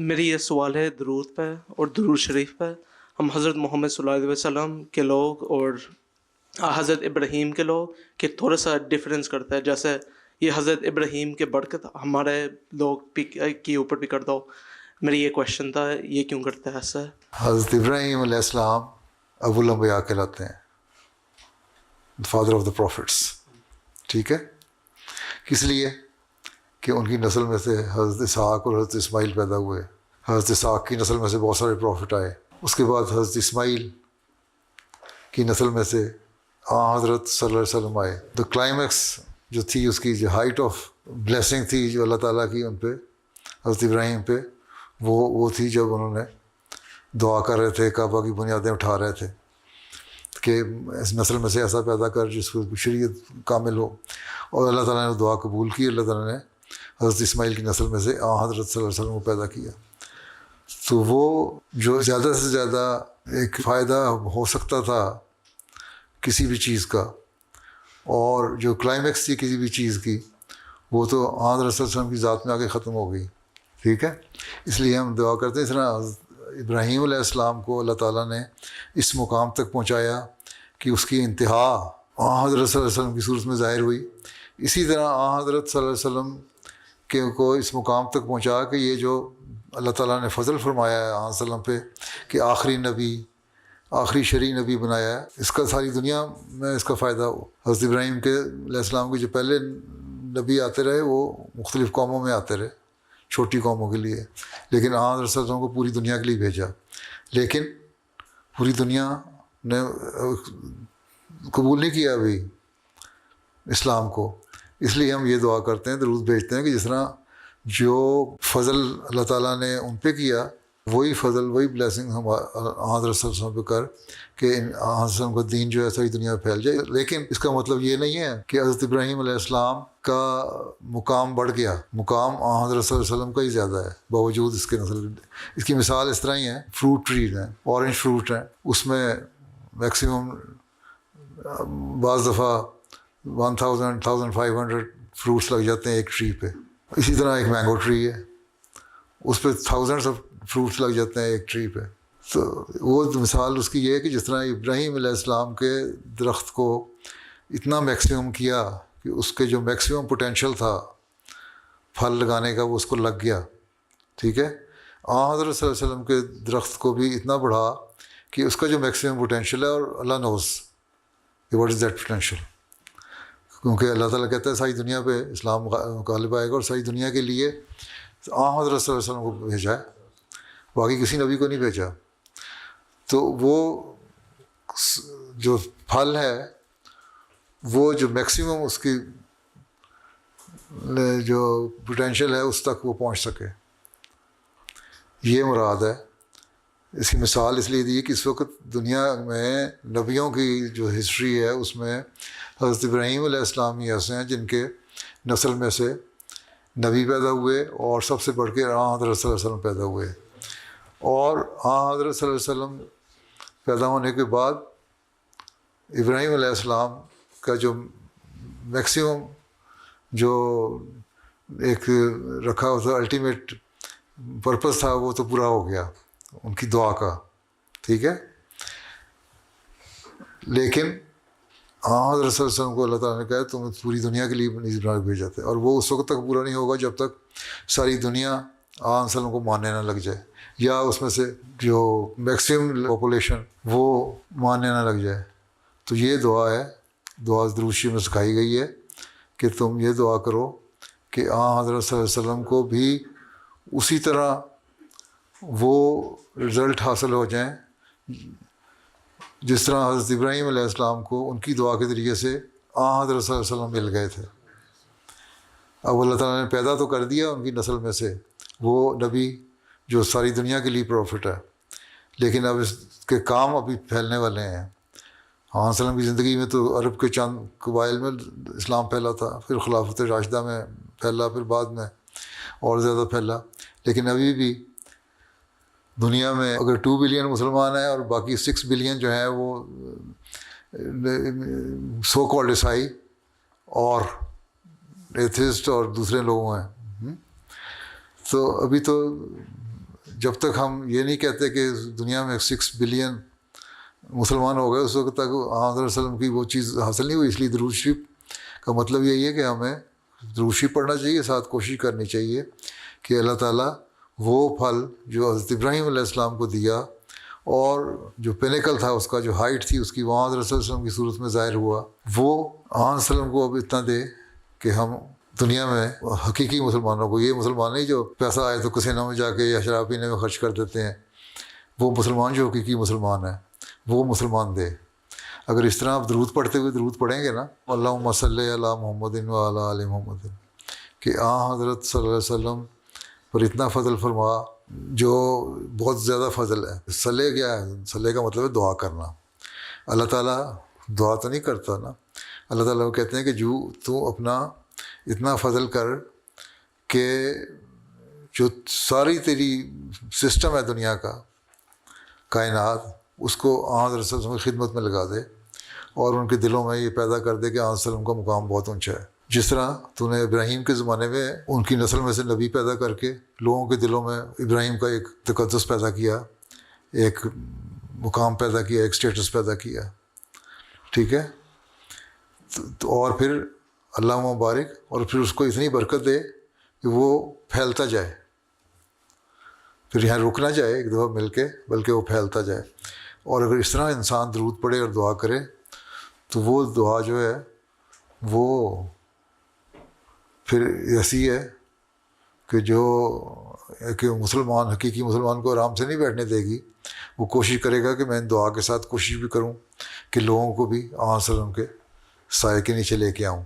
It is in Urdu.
میری یہ سوال ہے درود پہ اور درود شریف پہ. ہم حضرت محمد صلی اللہ علیہ وسلم کے لوگ اور حضرت ابراہیم کے لوگ کہ تھوڑا سا ڈفرینس کرتا ہے. جیسے یہ حضرت ابراہیم کے برکت ہمارے لوگ کے اوپر بھی کرتا ہو. میری یہ کویشچن تھا, یہ کیوں کرتا ہے ایسا؟ حضرت ابراہیم علیہ السلام ابو الانبیاء کہلاتے ہیں, فادر آف دا پروفٹس. ٹھیک ہے, کس لیے کہ ان کی نسل میں سے حضرت اسحاق اور حضرت اسماعیل پیدا ہوئے. حضرت اسحاق کی نسل میں سے بہت سارے پروفٹ آئے. اس کے بعد حضرت اسماعیل کی نسل میں سے حضرت صلی اللہ علیہ وسلم آئے. تو کلائمیکس جو تھی, اس کی جو ہائٹ آف بلیسنگ تھی جو اللہ تعالیٰ کی ان پہ, حضرت ابراہیم پہ, وہ تھی جب انہوں نے دعا کر رہے تھے, کعبہ کی بنیادیں اٹھا رہے تھے کہ اس نسل میں سے ایسا پیدا کر جس کو شریعت کامل ہو. اور اللہ تعالیٰ نے دعا قبول کی. اللہ تعالیٰ نے حضرت اسماعیل کی نسل میں سے حضرت صلی اللہ علیہ وسلم کو پیدا کیا. تو وہ جو زیادہ سے زیادہ ایک فائدہ ہو سکتا تھا کسی بھی چیز کا, اور جو کلائمیکس تھی کسی بھی چیز کی, وہ تو حضرت صلی اللہ علیہ وسلم کی ذات میں آ کے ختم ہو گئی. ٹھیک ہے, اس لیے ہم دعا کرتے ہیں. اس طرح ابراہیم علیہ السلام کو اللہ تعالیٰ نے اس مقام تک پہنچایا کہ اس کی انتہا حضرت صلی اللہ علیہ وسلم کی صورت میں ظاہر ہوئی. اسی طرح حضرت صلی اللہ علیہ وسلم کو اس مقام تک پہنچا کہ یہ جو اللہ تعالیٰ نے فضل فرمایا ہے حضرت صلی اللہ علیہ وسلم پہ کہ آخری نبی, آخری شرعی نبی بنایا ہے, اس کا ساری دنیا میں اس کا فائدہ ہو. حضرت ابراہیم کے علیہ السلام کے جو پہلے نبی آتے رہے وہ مختلف قوموں میں آتے رہے, چھوٹی قوموں کے لیے, لیکن حضرت صلی اللہ علیہ وسلم کو پوری دنیا کے لیے بھیجا. لیکن پوری دنیا نے قبول نہیں کیا ابھی اسلام کو. اس لیے ہم یہ دعا کرتے ہیں, درود بھیجتے ہیں کہ جس طرح جو فضل اللہ تعالیٰ نے ان پہ کیا, وہی فضل وہی بلیسنگ ہم حضرت صلی اللہ علیہ وسلم پہ کر کہ حضرت صلی اللہ علیہ وسلم کا دین جو ہے ساری دنیا میں پھیل جائے. لیکن اس کا مطلب یہ نہیں ہے کہ حضرت ابراہیم علیہ السلام کا مقام بڑھ گیا. مقام حضرت صلی اللہ علیہ وسلم کا ہی زیادہ ہے باوجود اس کے نسل. اس کی مثال اس طرح ہی ہے, فروٹ ٹریز ہیں, اورنج فروٹ ہیں, اس میں میکسیمم بعض دفعہ 1500 فروٹس لگ جاتے ہیں ایک ٹری پہ. اسی طرح ایک مینگو ٹری ہے, اس پہ تھاؤزنڈس آف فروٹس لگ جاتے ہیں ایک ٹری پہ. تو وہ مثال اس کی یہ ہے کہ جس طرح ابراہیم علیہ السلام کے درخت کو اتنا میکسیمم کیا کہ اس کے جو میکسیمم پوٹینشیل تھا پھل لگانے کا وہ اس کو لگ گیا. ٹھیک ہے, حضرت صلی اللہ علیہ وسلم کے درخت کو بھی اتنا بڑھا کہ اس کا جو میکسیمم پوٹینشیل ہے, اور Allah knows what is that potential, کیونکہ اللہ تعالیٰ کہتا ہے ساری دنیا پہ اسلام غالب آئے گا, اور ساری دنیا کے لیے حضرت صلی اللہ علیہ وسلم کو بھیجا ہے, باقی کسی نبی کو نہیں بھیجا. تو وہ جو پھل ہے وہ جو میکسیمم اس کی جو پوٹینشیل ہے اس تک وہ پہنچ سکے, یہ مراد ہے. اس کی مثال اس لیے دی کہ اس وقت دنیا میں نبیوں کی جو ہسٹری ہے اس میں حضرت ابراہیم علیہ السلام ہی ایسے ہیں جن کے نسل میں سے نبی پیدا ہوئے, اور سب سے بڑھ کے حضرت صلی اللہ علیہ وسلم پیدا ہوئے. اور حضرت صلی اللہ علیہ وسلم پیدا ہونے کے بعد ابراہیم علیہ السلام کا جو میکسیمم جو ایک رکھا ہوا تھا الٹیمیٹ پرپس تھا, وہ تو پورا ہو گیا ان کی دعا کا. ٹھیک ہے, لیکن حضرت صلی اللہ علیہ وسلم کو اللہ تعالیٰ نے کہا تم پوری دنیا کے لیے بنا کے بھیجا تھا, اور وہ اس وقت تک پورا نہیں ہوگا جب تک ساری دنیا حضرت صلی اللہ علیہ وسلم کو ماننے نہ لگ جائے, یا اس میں سے جو میکسیمم پاپولیشن وہ ماننے نہ لگ جائے. تو یہ دعا ہے, دعا درود شریف میں سکھائی گئی ہے کہ تم یہ دعا کرو کہ حضرت صلی اللہ علیہ وسلم کو بھی اسی طرح وہ رزلٹ حاصل ہو جائیں جس طرح حضرت ابراہیم علیہ السلام کو ان کی دعا کے ذریعے سے حضرت صلی اللہ علیہ وسلم مل گئے تھے. اب اللہ تعالیٰ نے پیدا تو کر دیا ان کی نسل میں سے وہ نبی جو ساری دنیا کے لیے پروفٹ ہے, لیکن اب اس کے کام ابھی پھیلنے والے ہیں. حضرت صلی اللہ علیہ وسلم کی زندگی میں تو عرب کے چند قبائل میں اسلام پھیلا تھا, پھر خلافت راشدہ میں پھیلا, پھر بعد میں اور زیادہ پھیلا. لیکن ابھی بھی دنیا میں اگر 2 بلین مسلمان ہیں اور باقی 6 بلین جو ہیں وہ سو کالڈ عیسائی اور ایتھسٹ اور دوسرے لوگوں ہیں, تو ابھی تو جب تک ہم یہ نہیں کہتے کہ دنیا میں 6 بلین مسلمان ہو گئے، اس وقت تک حضرت صلی اللہ علیہ وسلم کی وہ چیز حاصل نہیں ہوئی. اس لیے درود شریف کا مطلب یہی ہے کہ ہمیں درود شریف پڑھنا چاہیے، ساتھ کوشش کرنی چاہیے کہ اللہ تعالیٰ وہ پھل جو حضرت ابراہیم علیہ السلام کو دیا اور جو پینیکل تھا اس کا، جو ہائٹ تھی اس کی، وہاں حضرت صلی اللہ علیہ وسلم کی صورت میں ظاہر ہوا، وہ آن وسلم کو اب اتنا دے کہ ہم دنیا میں حقیقی مسلمانوں کو، یہ مسلمان نہیں جو پیسہ آئے تو کسینوں میں جا کے یا شراب پینے میں خرچ کر دیتے ہیں، وہ مسلمان جو حقیقی مسلمان ہیں وہ مسلمان دے. اگر اس طرح آپ درود پڑھتے ہوئے درود پڑھیں گے نا، اللہم صلی علی محمد و علی آل محمد، کہ حضرت صلی اللہ علیہ وسلم پر اتنا فضل فرما جو بہت زیادہ فضل ہے. صلی کیا ہے؟ صلی کا مطلب ہے دعا کرنا. اللہ تعالیٰ دعا تو نہیں کرتا نا، اللہ تعالیٰ وہ کہتے ہیں کہ جو تو اپنا اتنا فضل کر کہ جو ساری تیری سسٹم ہے دنیا کا، کائنات، اس کو حضرت صلی اللہ علیہ وسلم کی خدمت میں لگا دے اور ان کے دلوں میں یہ پیدا کر دے کہ حضرت صلی اللہ علیہ وسلم کا مقام بہت اونچا ہے. جس طرح تو نے ابراہیم کے زمانے میں ان کی نسل میں سے نبی پیدا کر کے لوگوں کے دلوں میں ابراہیم کا ایک تقدس پیدا کیا، ایک مقام پیدا کیا، ایک سٹیٹس پیدا کیا، ٹھیک ہے. اور پھر اللہ مبارک، اور پھر اس کو اتنی برکت دے کہ وہ پھیلتا جائے، پھر یہاں رک نہ جائے ایک دفعہ مل کے، بلکہ وہ پھیلتا جائے. اور اگر اس طرح انسان درود پڑھے اور دعا کرے تو وہ دعا جو ہے وہ پھر ایسی ہے کہ مسلمان، حقیقی مسلمان کو آرام سے نہیں بیٹھنے دے گی. وہ کوشش کرے گا کہ میں ان دعا کے ساتھ کوشش بھی کروں کہ لوگوں کو بھی آن وسلم کے سائے کے نیچے لے کے آؤں.